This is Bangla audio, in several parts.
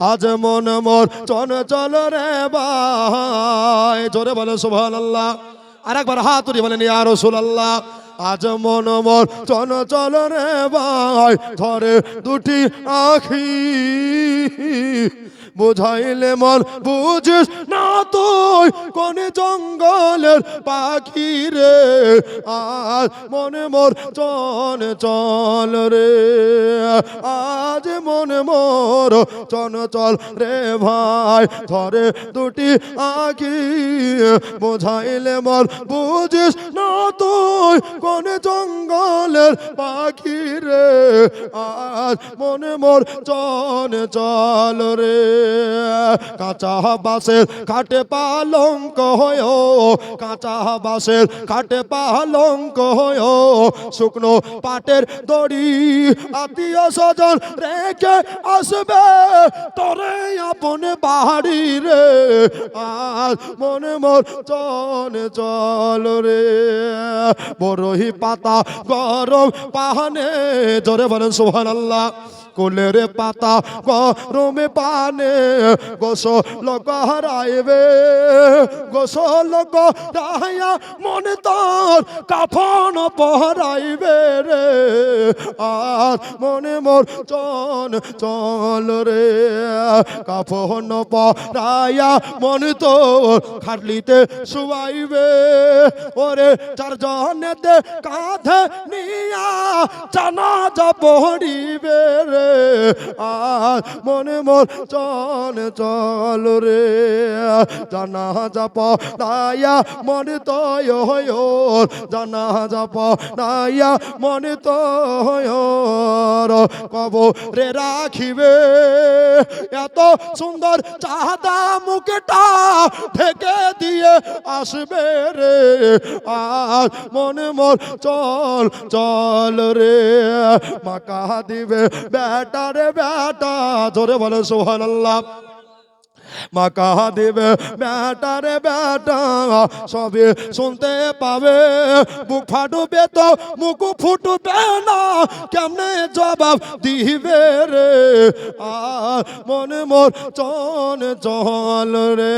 আজ মন মোর চঞ্চল রে ভাই, জোরে বলে সুবহানাল্লাহ। আর একবার হাত তুলে বলেন ইয়া রাসূলুল্লাহ। আজ মন মোর চঞ্চল রে ভাই, ধরে দুটি আখি, বুঝাইলে মন বুঝিস না তুই কোন জঙ্গলের পাখি রে। আজ মনে মোর চঞ্চল রে, আজ মনে মোর চঞ্চল রে ভাই, ধরে দুটি আখি, বুঝাইলে মন বুঝিস না তুই কোন জঙ্গলের পাখি রে। আজ মনে মোর চঞ্চল রে। কাঁচা বাঁশের খাটে পালঙ্ক হয়, কাঁচা বাঁশের খাটে পালঙ্ক হয়, শুকনো পাটের দড়ি আত্মীয় স্বজন রেখে আসবে তোরে আপন বাড়ি রে। আজ মনে মোর চঞ্চল রে। বরহি পাতা গরম পানে, জোরে বলেন সুবহানাল্লাহ। কোলের পাতা গরমে পানে, গোসল করাইবে, গোসল করাইয়া মনে তোর কাফন পরাইবে রে। আর মনে মোর চঞ্চল রে। কাফন পরাইয়া মনে তোর খাটলিতে শুয়াইবে, ওরে চারজনেতে কাঁধে নিয়া জানাজা পড়িবে রে। আর মনে মোর চঞ্চল রে। জানাজা পড়াইয়া মনে তয়, জানাজা পড়াইয়া মনে তয়, কবরে রাখিবে এত সুন্দর চাঁদা মুখটা ঢেকে দিয়ে আসবে রে। আর মনে মোর চঞ্চল রে। মাকা দিবে বেটা রে বেটা, জোরে বলে সুবহানাল্লাহ। মাকা দেবে বেটা রে বেটা, সবে শুনতে পাবে, বুক ফাটবে তো মুখ ফুটবে না, কেমনে জবাব দিবে রে। আর মনে মোর চঞ্চল রে।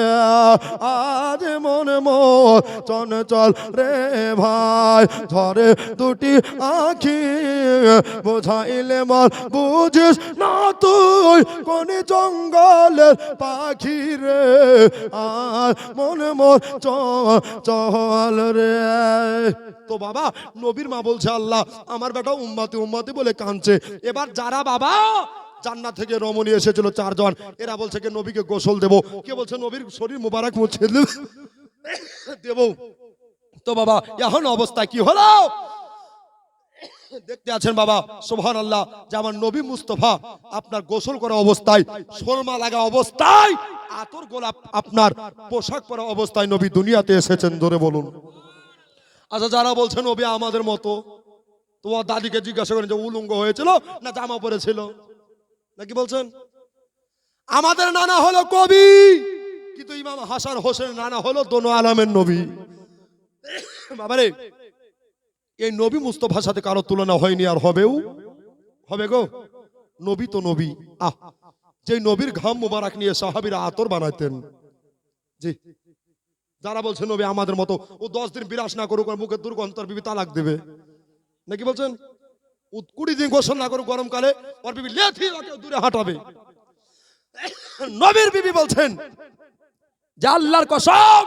আজ মনে মোর চঞ্চল রে ভাই, ধরে দুটি আখি, বোঝাইলে মন বুঝিস না তুই কোন জঙ্গলের পাখি রে। আর মনে মোর চঞ্চল রে। তো বাবা নবীর মা বলছে আল্লাহ আমার বেটা উম্মতি উম্মতি বলে কাঁদছে। এবার যারা বাবা জান্নাত থেকে রমণী এসেছিল চারজন, এরা বলছে কে নবীকে গোসল দেব, কে বলছে নবীর শরীর মুবারক মুছে দেব। তো বাবা এখন অবস্থা কি হলো দেখতে আছেন বাবা সুবহানাল্লাহ, যে আমার নবী মুস্তাফা আপনার গোসল করা অবস্থায়, সুরমা লাগা অবস্থায়, আতর গোলাপ আপনার পোশাক পরা অবস্থায় নবী দুনিয়াতে এসেছেন, ধরে বলুন। আচ্ছা যারা বলছেন নবী আমাদের মতো, তোমার দাদিকে জিজ্ঞাসা করেন যে উলঙ্গ হয়েছিল না জামা পরেছিল, নাকি বলছেন? আমাদের নানা হলো কবি, কিন্তু ইমাম হাসান হোসেন নানা হলো দোনো আলমের নবী। বাবারে এই নবী মুস্তাফার সাথে কারো তুলনা হয়নি, আর হবেও হবে গো। নবী তো নবী। যে নবীর ঘাম মুবারক নিয়ে সাহাবীরা আতর বানাইতেন। জি যারা বলছে নবী আমাদের মতো, ও 10 দিন বিরাস না করুক মুখের দুর্গন্ধ তার বিবি তালাক দেবে, নাকি বলছেন? 20 দিন গোসল না করুক গরমকালে ওর বিবি লেথি ওকে দূরে হাঁটাবে। নবীর বিবি বলছেন যে আল্লাহর কসম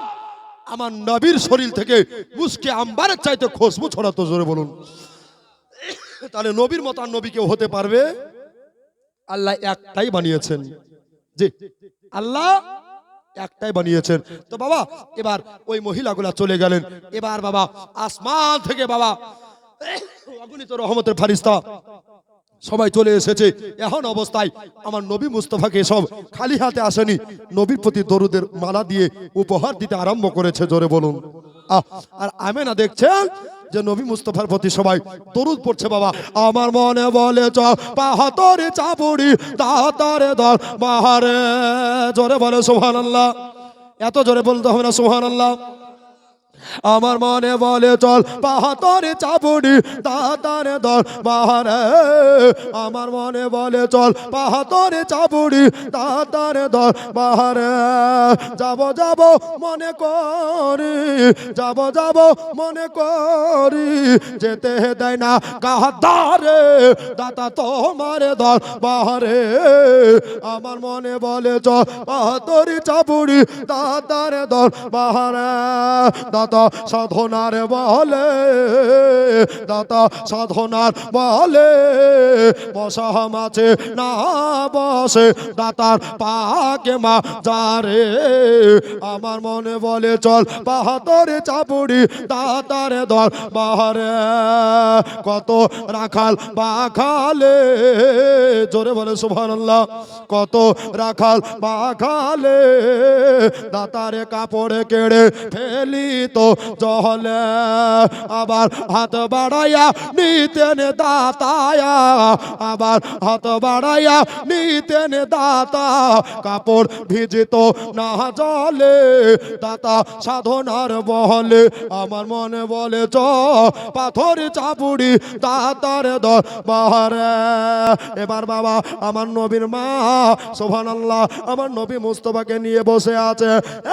আমার নবীর শরীর থেকে মুস্কে আম্বারের চাইতে খুশবু ছড়াতো, জোরে বলুন। তাহলে নবীর মতো আর নবী কেউ হতে পারবে? আল্লাহ একটাই বানিয়েছেন, জি আল্লাহ একটাই বানিয়েছেন। তো বাবা এবার ওই মহিলাগুলা চলে গেলেন। এবার বাবা আসমান থেকে বাবা অগণিত রহমতের ফারিস্তা সবাই চলে এসেছে। এখন অবস্থায় আমার নবী মুস্তাফাকে সব খালি হাতে আসেনি, নবীর প্রতি দরুদের মালা দিয়ে উপহার দিতে আরম্ভ করেছে, জোরে বলুন। আর আমেনা দেখছেন যে নবী মুস্তাফার প্রতি সবাই দরুদ পড়ছে। বাবা আমার মনে বলে চ পাহাতরে চাপুরি তাহাতারে দর বাহারে, জোরে বলে সুবহানাল্লাহ। এত জোরে বলতে হবে না সুবহানাল্লাহ। আমার মনে বলে চল পাহাতরে চাবুড়ি দাতার দরবারে আমার মনে বলে চল পাহাতরে চাবুড়ি দাতার দরবারে যাব যাব মনে করি যাব যাব মনে করি যেতে দেয় না কাহাদারে দাতা তোমার দরবারে আমার মনে বলে চল পাহাতরে চাবুড়ি দাতার দরবারে দাতা সাধনার বলে দাতা সাধনার বলে বসা মাছে না বসে দাতার পাকে মা যারে আমার মনে বলে চল পাহাতরে চাপুড়ি দাতার দর বাহারে কত রাখাল বাখালে জোরে বলে সুবহানাল্লাহ কত রাখাল বাখালে দাতারে কাপড়ে কেড়ে ফেলি তো জহলে আবার হাত বাড়াইয়া নিতেন দাতায়া আবার হাত বাড়াইয়া নিতেন দাতা কাপড় ভিজিত না জলে দাতা সাধনার বহলে আমার মনে বলে চ পাথর চাপুড়ি দাতার দরবারে এবার বাবা আমার নবীর মা সুবহানাল্লাহ আমার নবী মুস্তাফাকে নিয়ে বসে আছে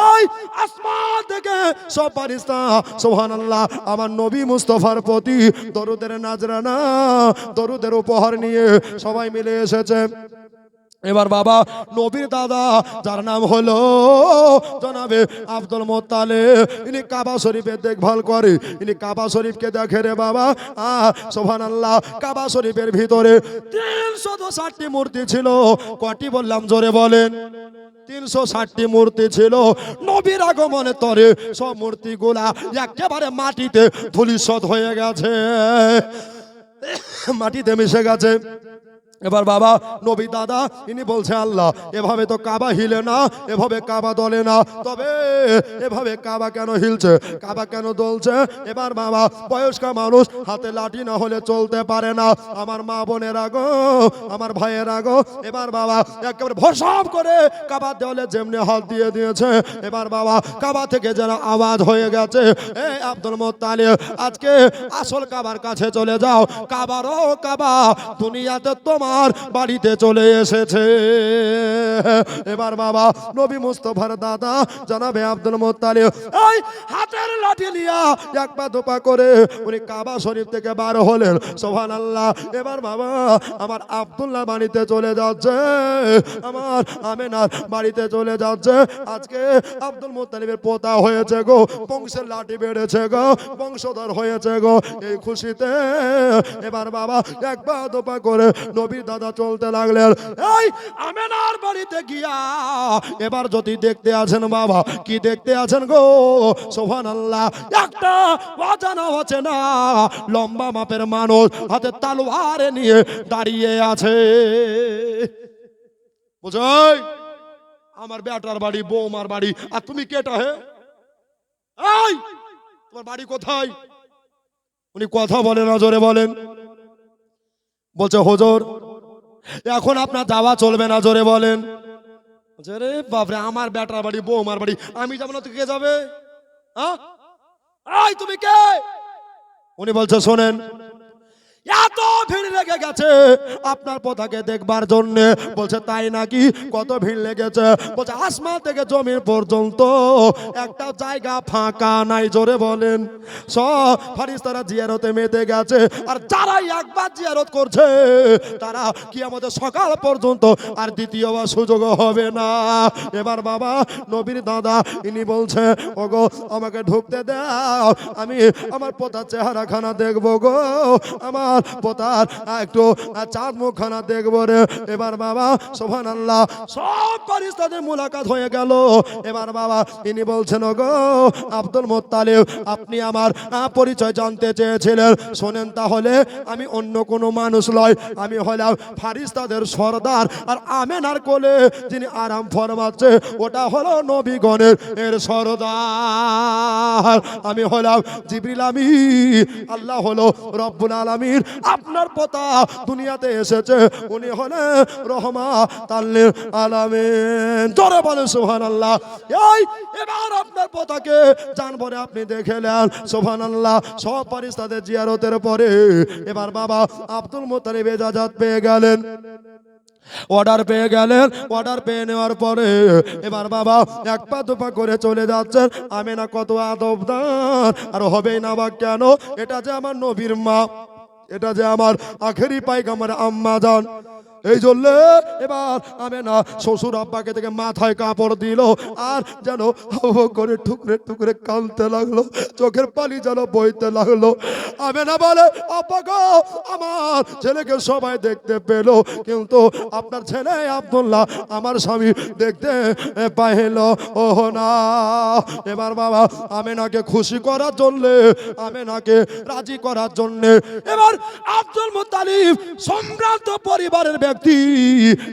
এই আসমান থেকে সব ফেরেশতা সুবহানাল্লাহ আমার নবী মুস্তাফার প্রতি দরুদের নাজরানা দরুদের উপহার নিয়ে সবাই মিলে এসেছে এবার বাবা নবীর দাদা যার নাম হলো জনাবে আব্দুল মোত্তালেব ইনি কাবা শরীফের দেখভাল করে ইনি কাবা শরীফকে দেখে রে বাবা সুবহানাল্লাহ কাবা শরীফের ভিতরে 360টি মূর্তি ছিল কটি বললাম জোরে বলেন 360টি মূর্তি ছিল নবীর আগমনের তরে সব মূর্তিগুলা একেবারে মাটিতে ধূলিসাৎ হয়ে গেছে মাটিতে মিশে গেছে এবার বাবা নবী দাদা ইনি বলছে আল্লাহ এভাবে তো কাবা হিলে না এভাবে কাবা দলে না তবে এভাবে কাবা কেন হিলছে কাবা কেন দলছে এবার বাবা বয়স্ক মানুষ হাতে লাঠি না হলে চলতে পারে না আমার মা বোনের আগো আমার ভাইয়ের আগো এবার বাবা একেবারে ভরসাম করে কাবা দেওয়ালে যেমনি হাত দিয়ে দিয়েছে এবার বাবা কাবা থেকে যারা আওয়াজ হয়ে গেছে এই আব্দুল মোত্তালিব আজকে আসল কাবার কাছে চলে যাও কাবারও কাবা দুনিয়াতে তোমার বাড়িতে চলে এসেছে এবার বাবা নবী মুস্তাফার দাদা জনাবে আব্দুল মোত্তালিব এই হাতের লাঠি নিয়া এক পা দুপা করে উনি কাবা শরীফ থেকে বার হলেন সুবহানাল্লাহ এবার বাবা আমার আব্দুল্লাহ বাড়িতে চলে যাচ্ছে আমার আমেনার বাড়িতে চলে যাচ্ছে আজকে আব্দুল মোত্তালিবের পোতা হয়েছে গো বংশের লাঠি বেড়েছে গো বংশধর হয়েছে গো এই খুশিতে এবার বাবা এক পা দুপা করে নবী দাদা চলতে লাগলেন এই আমেনার বাড়িতে গিয়া এবার যদি দেখতে আছেন বাবা কি দেখতে আছেন গো সুবহানাল্লাহ একটা অজানা অচেনা লম্বা মাপের মানুষ হাতে তলোয়ার নিয়ে দাঁড়িয়ে আছে বুঝাই আমার বেটার বাড়ি বৌমার বাড়ি আর তুমি কেটা হে এই তোমার বাড়ি কোথায় উনি কথা বলেন না জোরে বলেন বলছে হুজুর এখন আপনার যাওয়া চলবে না জোরে বলেন রে বাপরে আমার বেটার বাড়ি বৌমার বাড়ি আমি যাবো না তো কে যাবে এই তুমি কে উনি বলছে শোনেন এত ভিড় লেগে গেছে আপনার পোতাকে দেখবার জন্য বলছে তাই নাকি কত ভিড় লেগেছে বলছে আসমান থেকে জমিন পর্যন্ত একটা জায়গা ফাঁকা নাই জোরে বলেন সব ফেরেশতারা জিয়ারতে মেতে গেছে আর যারা একবার জিয়ারত করছে তারা কিয়ামতের সকাল পর্যন্ত আর দ্বিতীয়বার সুযোগ হবে না এবার বাবা নবীর দাদা ইনি বলছে ওগো আমাকে ঢুকতে দাও আমি আমার পোতার চেহারাখানা দেখবো গো আমার পোতার একটু চাঁদ মুখখানা দেখবো রে এবার বাবা সুবহানাল্লাহ সব ফেরেশতাদের মুলাকাত হয়ে গেল এবার বাবা ইনি বলছেন গো আব্দুল মোত্তালিব আপনি আমার পরিচয় জানতে চেয়েছিলেন শোনেন তাহলে আমি অন্য কোনো মানুষ নয় আমি হলাম ফেরেশতাদের সরদার আর আমেনার কোলে যিনি আরাম ফরমাচ্ছে ওটা হলো নবীগণের এর সরদার আমি হলাম জিবরিল আমিন আল্লাহ হলো রব্বুল আলামিন আপনার পোতা দুনিয়াতে এসেছে, উনি হলেন রাহমাতাল লিল আলামিন। জোরে বলেন সুবহানাল্লাহ। এবার আপনার পোতাকে জানবরে আপনি দেখেলেন, সুবহানাল্লাহ। সব ফেরেশতাদের জিয়ারতের পরে এবার বাবা আব্দুল মুত্তালিব ইজাজত পেয়ে গেলেন, অর্ডার পেয়ে গেলেন। অর্ডার পেয়ে নেওয়ার পরে এবার বাবা এক পা দুপা করে চলে যাচ্ছেন। আমেনা কত আদবদার, আর হবেই না বা কেন? এটা যে আমার নবীর মা, এটা যে আমার আখেরি পায়গাম্বর আম্মা জান। এই জন্য এবার আমেনা শ্বশুর আব্বাকে থেকে মাথায় কাপড় দিল, আর যেন করে টুকরে টুকরে কাঁদতে লাগলো, চোখের পানি যেন বইতে লাগলো। আমেনা বলে, আব্বা গো, আমার ছেলেকে সবাই দেখতে পেল, কিন্তু আপনার ছেলে আব্দুল্লাহ আমার স্বামী দেখতে পাইল ও না। এবার বাবা আমেনাকে খুশি করার জন্য, আমেনাকে রাজি করার জন্য এবার আব্দুল মুত্তালিব সম্ভ্রান্ত পরিবারের ব্যক্তি,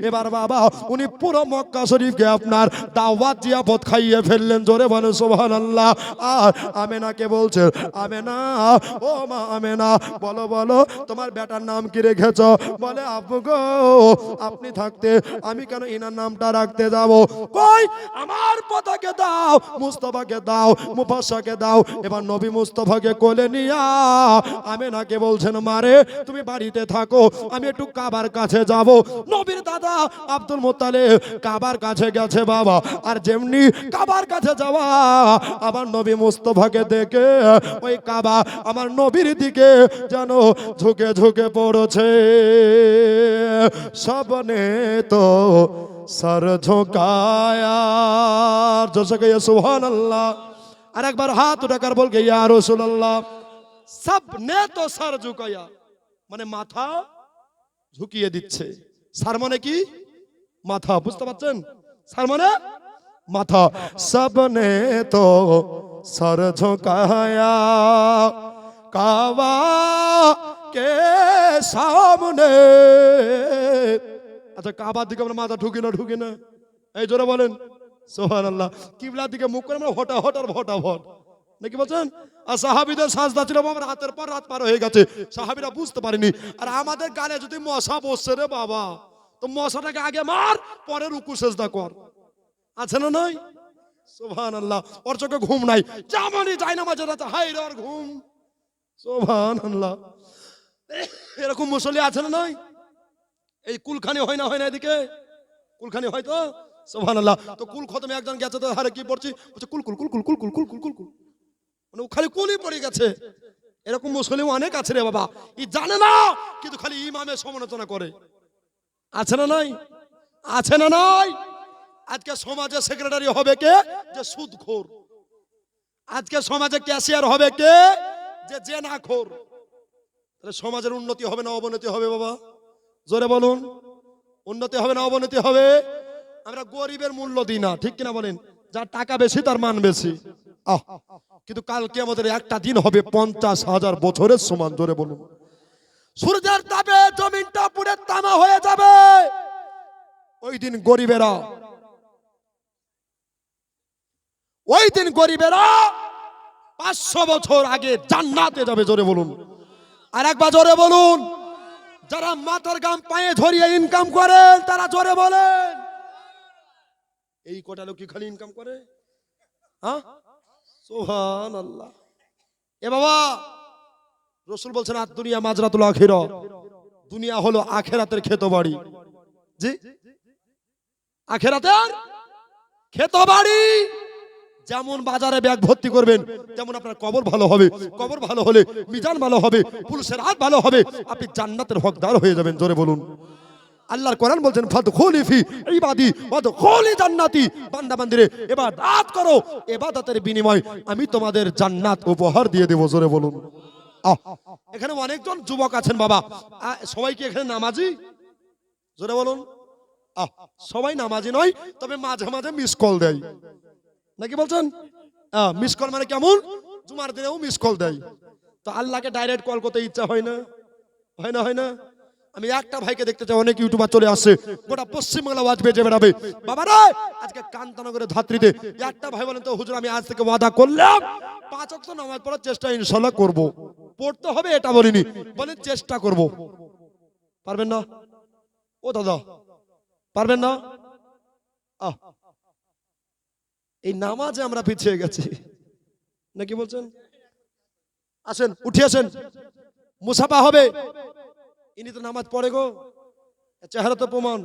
এবার বাবা উনি পুরো মক্কা শরীফকে আপনার দাওয়াত জিয়াফত খাইয়ে ফেললেন। জোরে বলেন সুবহানাল্লাহ। আর আমেনাকে বলছে, আমেনা, ও মা আমেনা, বলো বলো তোমার বেটার নাম কি রেখেছ? বলে, আব্বু গো, আপনি থাকতে আমি কেন ইনার নামটা রাখতে যাব? কই, আমার পোতাকে দাও, মুস্তাফাকে দাও, মুফাসসাকে দাও। এবার নবী মুস্তাফাকে কোলে নিয়া আমেনাকে বলছেন, মারে তুমি বাড়িতে থাকো, আমি একটু কাবার কাছে যাব। নবীর দাদা আব্দুল মুত্তালিব কাবার কাছে গেছে বাবা, আর যেমনি কাবার কাছে যাওয়া আমার নবী মুস্তাফাকে দেখে ওই কাবা আমার নবীর দিকে যেন ঝুঁকে ঝুঁকে পড়ছে। সবনে তো সর ঝুঁকায়া, জোরে কইয়া সুবহানাল্লাহ। আর একবার হাত উঠাকার বল কে ইয়া রাসূলুল্লাহ। সবনে তো সর ঝুঁকায়া মানে মাথা ঝুঁকিয়ে দিচ্ছে। সার মানে কি? মাথা, বুঝতে পারছেন? সার মানে মাথা। সবনে তো সর ঝুঁকায়া কাবা কে সামনে। আচ্ছা, কাবার দিকে আমরা মাথা ঢুকি না, ঢুকি না? এই জোরে বলেন সুবহানাল্লাহ। কিবলার দিকে মুখ করে আমরা হটা হট আর ভটা ভট, নাকি বলছেন? আর সাহাবীদের সাজদা ছিল বাবা, রাতের পর রাত পার হয়ে গেছে, সাহাবীরা বুঝতে পারেনি। আর আমাদের গালে যদি মশা বসছে রে বাবা, তো মশাটাকে আগে মার, পরে রুকু সেজদা কর, আছে না নাই? সুবহানাল্লাহ। ওর চোখে ঘুম নাই, যেমনই যায় না মাঝে রাতে হাই রে ওর ঘুম। সুবহানাল্লাহ। এরকম মুসল্লি আছে না নাই? এই কুলখানি হয় না, হয় না? এদিকে কুলখানি হয় তো, সুবহানাল্লাহ। তো কুল খতমে একজন গেছে, তো হারে কি পড়ছি, বলছে কুল কুল কুল কুল কুল কুল কুল কুল কুল কুল, মানে ও খালি কুলই পড়ে গেছে। এরকম মুসলিম অনেক আছে রে বাবা, ই জানে না কিন্তু খালি ইমামের সমালোচনা করে, আছে না নাই? আছে না নাই? আজকে সমাজের সেক্রেটারি হবে কে? যে সুদখোর। আজকে সমাজে ক্যাশিয়ার হবে কে? যে জেনাখোর। তাহলে সমাজের উন্নতি হবে না অবনতি হবে বাবা? জোরে বলুন। উন্নতি হবে না অবনতি হবে? আমরা গরিবের মূল্য দিই না, ঠিক কিনা বলেন? যার টাকা বেশি তার মান বেশি। কিন্তু কাল কিয়ামতের একটা দিন হবে 50,000 বছরের সমান। জোরে বলুন। সূর্যের তাপে জমিনটা পুড়ে তামা হয়ে যাবে। ওই দিন গরিবেরা, ওই দিন গরিবেরা 500 বছর আগে জান্নাতে যাবে। জোরে বলুন। আর একবার জোরে বলুন। যারা মাথার গাম পায়ে ধরিয়ে ইনকাম করেন তারা জোরে বলেন। এই কটা লোক কি খালি ইনকাম করে? হ্যাঁ, সুবহানাল্লাহ। এ বাবা, রাসূল বলছেন আর দুনিয়া মাজরাতুল আখিরা, দুনিয়া হলো আখিরাতের ক্ষেতবাড়ি। জি, আখিরাতের ক্ষেতবাড়ি। যেমন বাজারে ব্যাগ ভর্তি করবেন, তেমন আপনার কবর ভালো হবে। কবর ভালো হলে মিজান ভালো হবে, পুলিশের হাত ভালো হবে, আপনি জান্নাতের হকদার হয়ে যাবেন। জোরে বলুন। আল্লাহর কোরআন বলছেন ফাদখুলি ফি ইবাদি ওয়াদখুলি জান্নাতি, বান্দা বান্দিরে ইবাদত করো, ইবাদতের বিনিময়ে আমি তোমাদের জান্নাত উপহার দিয়ে দেব। জোরে বলুন। এখানে অনেকজন যুবক আছেন বাবা, সবাই কি এখানে নামাজি? জোরে বলুন। সবাই নামাজি নয়, তবে মাঝে মাঝে মিস কল দেয়, নাকি বলছেন? মিস কল মানে কেমন? জুমার দিনেও মিস কল দেয়। তো আল্লাহকে ডাইরেক্ট কল করতে ইচ্ছা হয় না? হয় না? হয় না? আমি একটা ভাইকে দেখতে চাই, অনেক ইউটিউবার চলে আসছে, গোটা পশ্চিমবাংলা ওয়াজ বেজে বেড়াবে। বাবারা, আজকে কান্তনগরের ধাত্রীতে একটা ভাই বলেন তো, হুজুর আমি আজ থেকে ওয়াদা করলাম 5 ওয়াক্ত নামাজ পড়ার চেষ্টা ইনশাআল্লাহ করব। পড়তে হবে এটা বলিনি, বলেন চেষ্টা করব। পারবেন না? ও দাদা পারবেন না? এই নামাজে আমরা পিছিয়ে গেছি নাকি বলছেন? আসেন উঠে আসেন, মুসাফা হবে। ইনি তো নামাজ পড়ে গো, চেহারা তো প্রমাণ।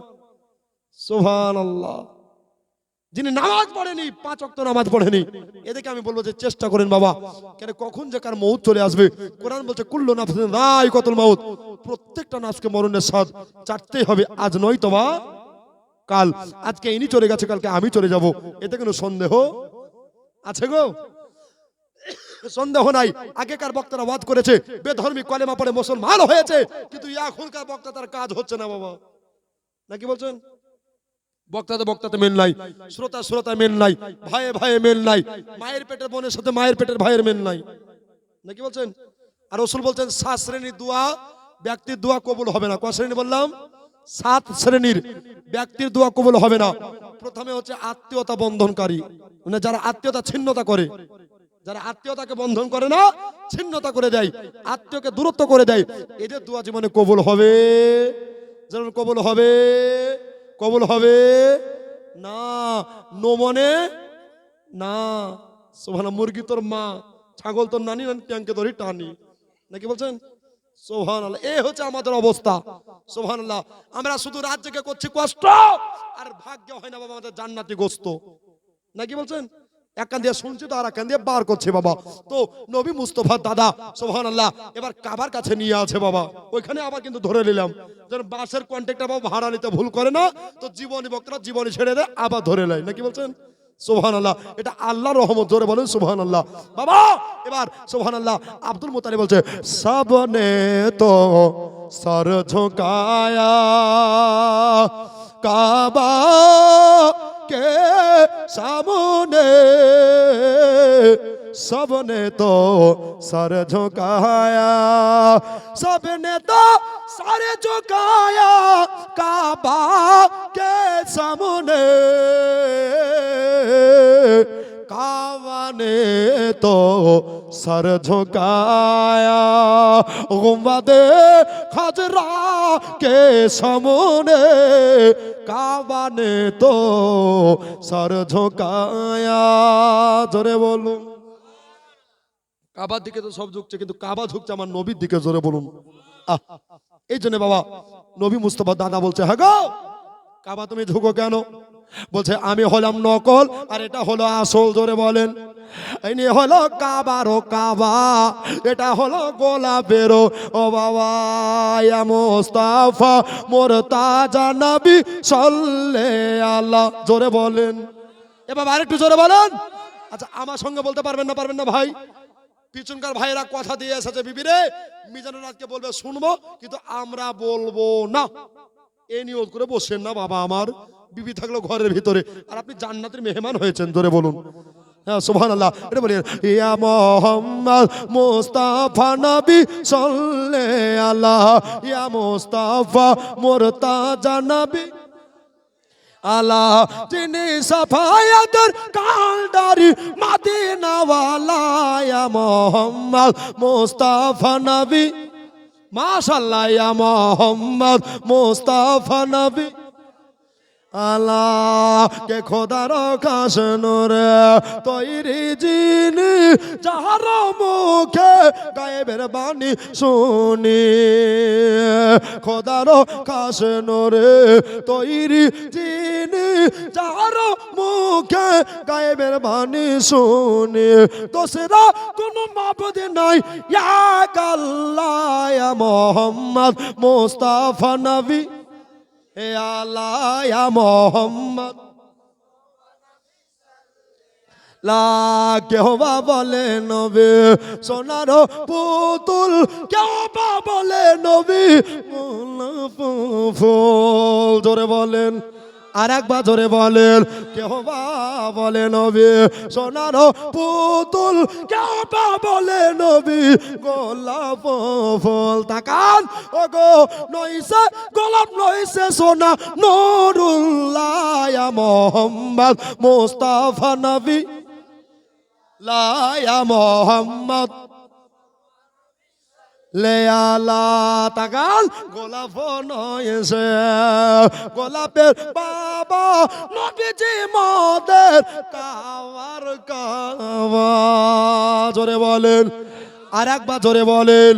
সুবহানাল্লাহ। যিনি নামাজ পড়েনি, 5 ওয়াক্ত নামাজ পড়েনি, এদেরকে আমি বলবো যে চেষ্টা করেন বাবা, কেন কখন যে কার মউত চলে আসবে। কোরআন বলছে কুল্লু নাফসিন যায়কাতুল মাউত, প্রত্যেকটা নাফসকে মরণের স্বাদ চাটতেই হবে, আজ নয় তো বা কাল। আজকে ইনি চলে গেছে, কালকে আমি চলে যাব, এতে কোনো সন্দেহ আছে গো? সন্দেহ নাই। আগেকার বক্তারা ওয়াজ করেছে, বেধর্মী কলেমা পড়ে মুসলমান হয়েছে, কিন্তু এখনকার বক্তা তার কাজ হচ্ছে না বাবা, নাকি বলছেন? বক্তাতে বক্তাতে মেল নাই, শ্রোতা শ্রোতা মেল নাই, ভাইয়ে ভাইয়ে মেল নাই, মায়ের পেটের বোনের সাথে মায়ের পেটের ভাইয়ের মেল নাই, নাকি বলছেন? আর রাসূল বলছেন 7 শ্রেণীর দোয়া ব্যক্তির দোয়া কবুল হবে না। কয় শ্রেণী বললাম? 7 শ্রেণীর ব্যক্তির দোয়া কবুল হবে না। প্রথমে হচ্ছে আত্মীয়তা বন্ধনকারী, মানে যারা আত্মীয়তা ছিন্নতা করে, যারা আত্মীয়তাকে বন্ধন করে না, ছিন্নতা করে দেয়, আত্মীয়কে দূরত্ব করে দেয়, এদের দোয়া জীবনে কবুল হবে? যেমন কবুল হবে, কবুল হবে না। নো মনে না। সুবহানাল্লাহ। মুরগি তোর মা, ছাগল তোর নানি, ট্যাঙ্কে ধরি টানি, নাকি বলছেন? সুবহানাল্লাহ। এই হচ্ছে আমাদের অবস্থা। সুবহানাল্লাহ। আমরা শুধু রাত জেগে করছি কষ্ট, আর ভাগ্য হয় না বাবা আমাদের জান্নাতি গোস্ত, নাকি বলছেন? এক কান দিয়ে শুনছি তো আর এক কান দিয়ে বার করছে বাবা। তো নবী মুস্তাফার দাদা সুবহানাল্লাহ এবার কাবার কাছে নিয়ে আছে বাবা, ওইখানে আবার কিন্তু ধরে নিলাম, যেন বাসের কন্ট্রাক্টর বাবা ভাড়া নিতে ভুল করে না, তো জীবনী বক্তারা জীবনী ছেড়ে দেয় আবার ধরে নেয়, নাকি বলছেন? সুবহানাল্লাহ। এটা আল্লাহর রহমত, জোরে বলেন সুবহানাল্লাহ। বাবা এবার সুবহানাল্লাহ আব্দুল মুতালিব বলছে सबने तो सर झुकाया काबा के सामने, सबने तो सर झुकाया, सबने तो सर झुकाया काबा के सामने, काबा ने तो सर झुकाया गुंबदे खजरा के सामने, काबा ने तो सर झुकाया। জোরে বলুন। কাবার দিকে তো সব ঝুঁকছে, কিন্তু কাবা ঝুঁকছে আমার নবীর দিকে, জোরে বলুন। এই জন্য বাবা নবী মুস্তাফা দাদা বলছে হ্যাঁ গো কাবা তুমি ঝুঁকো কেন? বলছে আমি হলাম নকল আর এটা হলো আসল, জোরে বলেন। ইনি হলো কাবারও কাবা, এটা হলো গোলাপেরও ও বাবা। ইয়া মুস্তাফা মুরতাজা নবী সাল্লাল্লাহু আলাইহি, জোরে বলেন। এ বাবা আরেকটু জোরে বলেন। আচ্ছা আমার সঙ্গে বলতে পারবেন না? পারবেন না ভাই? পিছনকার ভাইরা কথা দিয়ে এসেছে বিবিরে মিজানুর রাতকে বলবে শুনবো, কিন্তু আমরা বলবো না, এই নিয়ত করে বসেন না বাবা আমার। বিবি থাকলো ঘরের ভিতরে, আর আপনি জান্নাতের মেহমান হয়েছেন, জোরে বলুন। হ্যাঁ সুবহানাল্লাহ। এটা বলি ইয়া মুহাম্মদ মুস্তাফা নবী সাল্লাল্লাহু আলাইহি, ইয়া মুস্তাফা মুরতাজা নবী আলা, যিনি সাফায়াতের কালদারি মদিনা ওয়ালা, ইয়া মুহাম্মদ মুস্তাফা নবী মাশাআল্লাহ, ইয়া মুহাম্মদ মুস্তাফা নবী আল্লাহ কে খোদার খাস নূরে তৈরি যিনি, যাহার মুখে গায়েবের বাণী শুনি, খোদার খাস নূরে তৈরি যিনি, যাহার মুখে গায়েবের বাণী শুনি, তো সেরা কোনো মাবুদ নাই এক আল্লাহ, ইয়া মুহাম্মদ মুস্তাফা নবী হে আল্লাহ, ইয়া মুহাম্মদ লা কেউ বা বলে নবী সোনার পুতুল, কেউ বা বলে নবী ফুল, জোরে বলেন। আর একবার জোরে বলেন। কেউ বা বলে নবী সোনার পুতুল, কেউ বা বলে নবী গোলাপ ফুল। তাকান ও গো নইছে গোলাপ নইছে সোনা নুরুল্লাহ, ইয়া মুহাম্মদ মুস্তাফা নবী লা, ইয়া মুহাম্মদ লেয়ালা তাকাল গোলাপ নয়েছে গোলাপের বাবা নবীজি মদের কাওয়ার কাওয়া জোরে বলেন আর একবার জোরে বলেন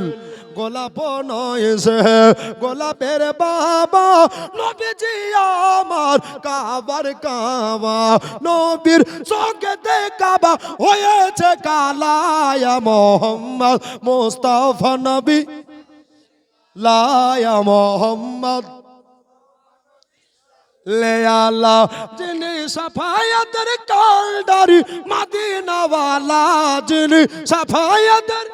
গোলাপ নয়েছে গোলাপের বাবা নবীজি আমার কাবার কাবা নবীর চোখেতে কাবা হয়েছে কালায়া মোহাম্মদ মুস্তাফা নবী লায়া মোহাম্মদ লেয়ালা যিনি সাফায়াতের কালদারি মদিনাওয়ালা যিনি সাফায়াতের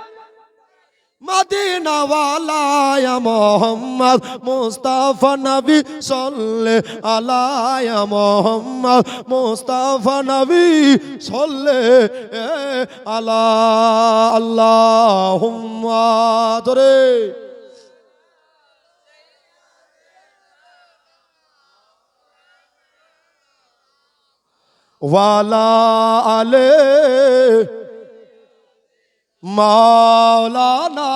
মদিনাওয়ালা ইয়া মোহাম্মদ মুস্তাফা নবী সাল্লে আলা ইয়া মোহাম্মদ মুস্তাফা নবী সাল্লে আলা আল্লাহুম্মা দরে ওয়ালা আলে মাওলানা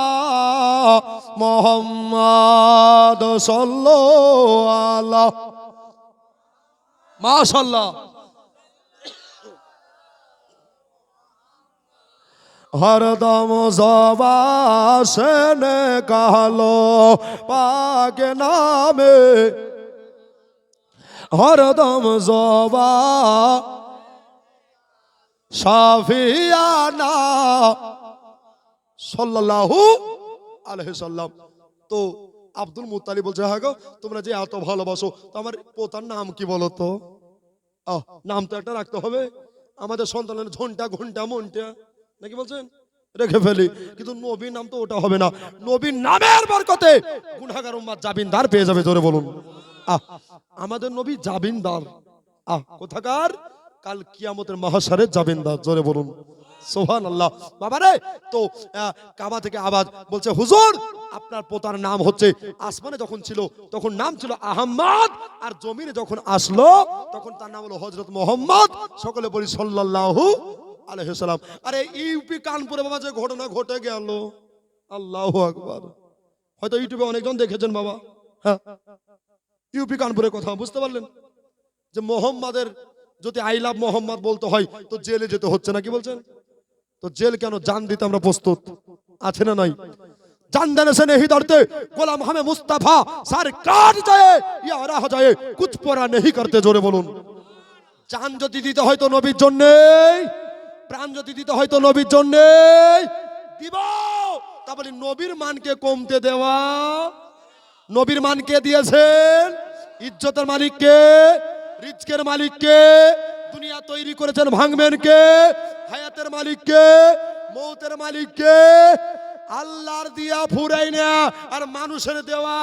মোহাম্মদ সাল্লাল্লাহু আলাইহি মাশাআল্লাহ হরদম জবাসনে কালো পাক নামে হরদম জবা শাফিয়ানা সাল্লাল্লাহু আলাইহি সাল্লাম। তো আব্দুল মুত্তালিব বলছে হ্যাঁ গো তোমরা যে এত ভালোবাসো তো আমার পোতার নাম কি বলো তো নাম তো একটা রাখতে হবে আমাদের সন্তানের ঝন্টা ঘন্টা মনটা নাকি বলছেন রেখে ফেলি কিন্তু নবীর নাম তো ওটা হবে না নবীর নামের বরকতে গুনাহগার উম্মত জাবিনদার পেয়ে যাবে জোরে বলুন আমাদের নবী জাবিনদার কোথাকার কাল কিয়ামতের মাহশারে জাবিনদার জোরে বলুন সুবহানাল্লাহ বাবারে তো কাবা থেকে আওয়াজ বলছে হুজুর আপনার পোতার নাম হচ্ছে আসমানে যখন ছিল তখন নাম ছিল আহমদ আর জমিনে যখন আসলো তখন তার নাম হলো হযরত মুহাম্মদ সকলে বলি সাল্লাল্লাহু আলাইহি সাল্লাম। আরে ইউপি কানপুরে বাবা যে ঘটনা ঘটে গেল আল্লাহু আকবার হয়তো ইউটিউবে অনেকজন দেখেছেন বাবা হ্যাঁ ইউপি কানপুরের কথা বুঝতে পারলেন যে মোহাম্মদের যদি আই লাভ মোহাম্মদ বলতে হয় তো জেলে যেতে হচ্ছে না কি বলছেন তো জেল কেন জান দিতে আমরা প্রস্তুত আছে না নাই জান দেने से नहीं डरते গোলাম हमें मुस्तफा सरकार जाए या रह जाए कुछ पूरा नहीं करते জোরে বলুন জান যদি দিতে হয় তো নবীর জন্য প্রাণ যদি দিতে হয় তো নবীর জন্য দিব তাহলে নবীর মানকে কমতে দেওয়া নবীর মান কে দিয়েছেন ইজ্জতের মালিক কে রিজকের মালিক কে দুনিয়া তৈরি করেছেন ভাঙবেন কে হায়াতের মালিক কে মৌতের মালিক কে আল্লাহর দিয়া ফুরাই না আর মানুষের দেওয়া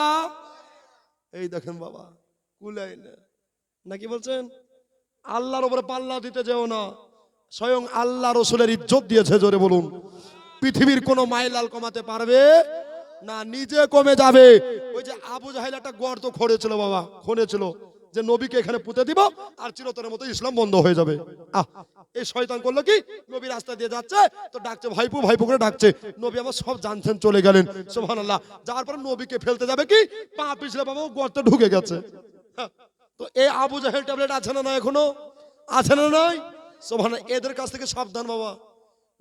এই দেখেন বাবা কুলাই না নাকি বলছেন আল্লাহর উপরে পাল্লা দিতে যেও না স্বয়ং আল্লাহ রাসূলের ইজ্জত দিয়েছে জোরে বলুন পৃথিবীর কোন মাইলাল কমাতে পারবে না নিজে কমে যাবে ওই যে আবু জাহেল একটা গর্ত খোঁড়েছিল বাবা খুঁড়েছিল যে নবীকে এখানে পুঁতে দিব আর চিরতরের মতো ইসলাম বন্ধ হয়ে যাবে এই শয়তান করলো কি নবী রাস্তা দিয়ে যাচ্ছে তো ডাকছে ভাইপু ভাইপু করে ডাকছে নবী আমার সব জানছেন চলে গেলেন সুবহানাল্লাহ যাওয়ার পর নবীকে ফেলতে যাবে কি পা পিছলে বাবা গর্তে ঢুকে গেছে তো এই আবু জাহেল ট্যাবলেট আছে না এখনো আছে না নাই সুবহানাল্লাহ এদের কাছ থেকে সাবধান বাবা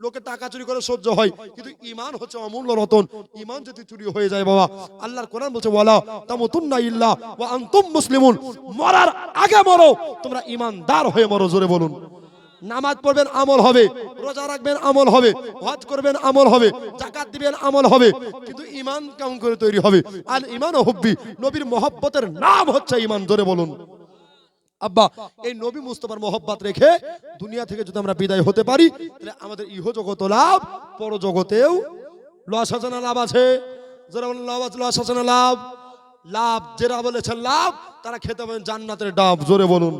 লোকে টাকা চুরি করে সহ্য হয় কিন্তু ঈমান হচ্ছে অমূল্য রতন ঈমান যদি চুরি হয়ে যায় বাবা আল্লাহর কোরআন বলছে ওয়ালা তামুতুন্না ইল্লা ওয়া আনতুম মুসলিমুন মরার আগে মরো তোমরা ঈমানদার হয়ে মরো জোরে বলুন নামাজ পড়বেন আমল হবে রোজা রাখবেন আমল হবে হজ করবেন আমল হবে যাকাত দিবেন আমল হবে কিন্তু ঈমান কেমন করে তৈরি হবে আল ঈমানু হুব্বি নবীর মহব্বতের নাম হচ্ছে ঈমান জোরে বলুন আব্বা এই নবী মুস্তাফার মহব্বত রেখে দুনিয়া থেকে যদি আমরা বিদায় হতে পারি তাহলে আমাদের ইহ জগত লাভ পর জগতেও লস হাসানা লাভ আছে যারা বলেন লস হাসানা লাভ লাভ যারা বলেছেন লাভ তারা খেতে পাবেন জান্নাতের ডাব জোরে বলুন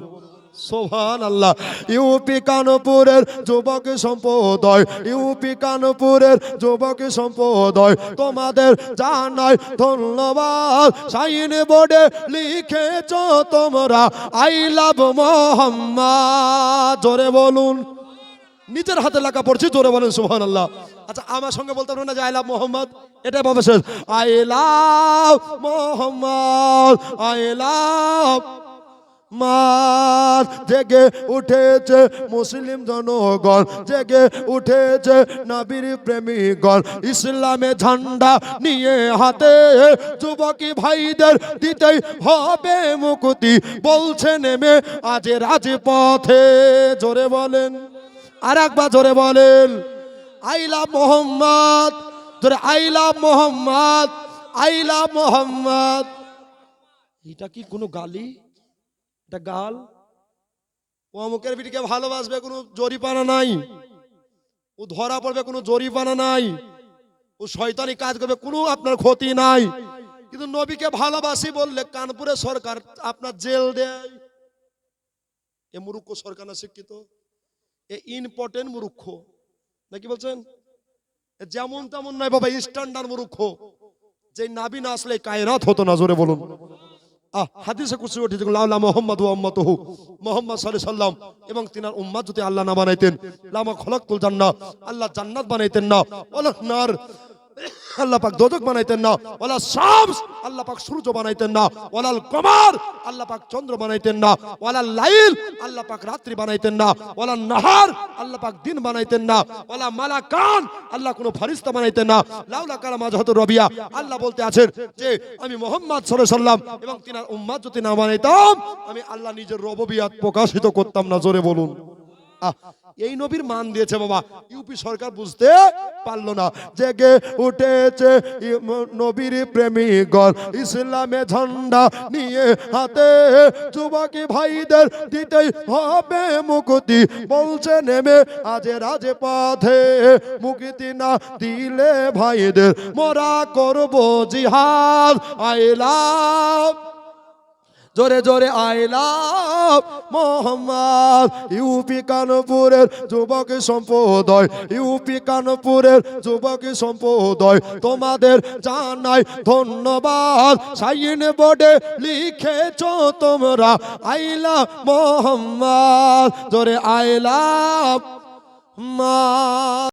সুবহানাল্লাহ ইউপি কানপুরের যুবক সম্প্রদায় ইউপি কানপুরের যুবক সম্প্রদায় তোমাদের জানাই ধন্যবাদ সাইন বোর্ডে লিখেছো তোমরা আই লাভ মোহাম্মদ জোরে বলুন নিজের হাতে লেখা পড়ছি, জোরে বলেন সুবহানাল্লাহ। আচ্ছা আমার সঙ্গে বলতে পারবেন না যে আই লাভ মোহাম্মদ? এটাই ভাবে শেষ, I love Mohammad, I love. মার জেগে উঠেছে মুসলিম জনগণ, জেগে উঠেছে নবীর প্রেমিকগণ, ইসলামে ঝান্ডা নিয়ে হাতে, যুবকী ভাইদের দিতেই হবে মুক্তি, বলছে নেমে আজ রাজপথে। জোরে বলেন, আর একবার জোরে বলেন, আই লাভ মোহাম্মদ, জোরে I love Mohammad, I love Mohammad. এটা কি কোনো গালি? এটা গাল? ও অমুকের বিটিকে ভালোবাসবে, কোনো জরিপানা নাই। ও ধরা পড়বে, কোনো জরিপানা নাই। ও শয়তানি কাজ করবে, কোনো আপনার ক্ষতি নাই। কিন্তু নবীকে ভালোবাসি বললে কানপুরের সরকার আপনার জেল দেয়। এ মূর্খ সরকার না শিক্ষিত, এ ইম্পর্টেন্ট মূর্খ, নাকি বলছেন? যেমন তেমন নয় বাবা, স্ট্যান্ডার্ড মূর্খ। যে নাবি না আসলে কায়নাত হতো না। জোরে বলুন। হাদিসে কুরসি উঠেছে, লাউলা মুহাম্মাদ ওয়া উম্মাতুহু, মুহাম্মদ সাল্লাল্লাহু আলাইহি সাল্লাম এবং তিনার উম্মত যদি আল্লাহ না বানাইতেন, লামা খলাকতুল জান্নাহ, আল্লাহ জান্নাত বানাইতেন না, ওয়ালা নার, আল্লাহ পাক দোজখ বানাইতেন না, ওয়ালা শামস, আল্লাহ পাক সূর্য বানাইতেন না, ওয়ালাল কমার, আল্লাহ পাক চন্দ্র বানাইতেন না, ওয়ালাল লাইল, আল্লাহ পাক রাত্রি বানাইতেন না, ওয়ালান নাহার, আল্লাহ পাক দিন বানাইতেন না, ওয়ালা মালাকান, আল্লাহ কোনো ফেরেশতা বানাইতেন না, লাউলা কালামা জাহাতুর রবিয়া। আল্লাহ বলতে আছেন যে আমি মুহাম্মদ সাল্লাল্লাহু আলাইহি সাল্লাম এবং তিনার উম্মত যদি না বানাইতাম, আমি আল্লাহ নিজের রুবুবিয়ত প্রকাশিত করতাম না। জোরে বলুন। এই নবীর মান দিয়েছে বাবা, ইউপি সরকার বুঝতে পারলো না। জেগে উঠেছে নবীর প্রেমিকগণ, ইসলামে ঝান্ডা নিয়ে হাতে, যুবকী ভাইদের দিতেই হবে মুক্তি, বলছে নেমে আজ রাজপথে, মুক্তি না দিলে ভাইদের মোরা করব জিহাদ। আই লাভ, জোরে জোরে আই লাভ মোহাম্মদ। ইউপি কানপুরের যুবক সম্প্রদায়, ইউপি কানপুরের যুবক সম্প্রদায়, তোমাদের জানাই ধন্যবাদ। সাইন বোর্ডে লিখেছো তোমরা আই লাভ মোহাম্মদ, জোরে আই লাভ।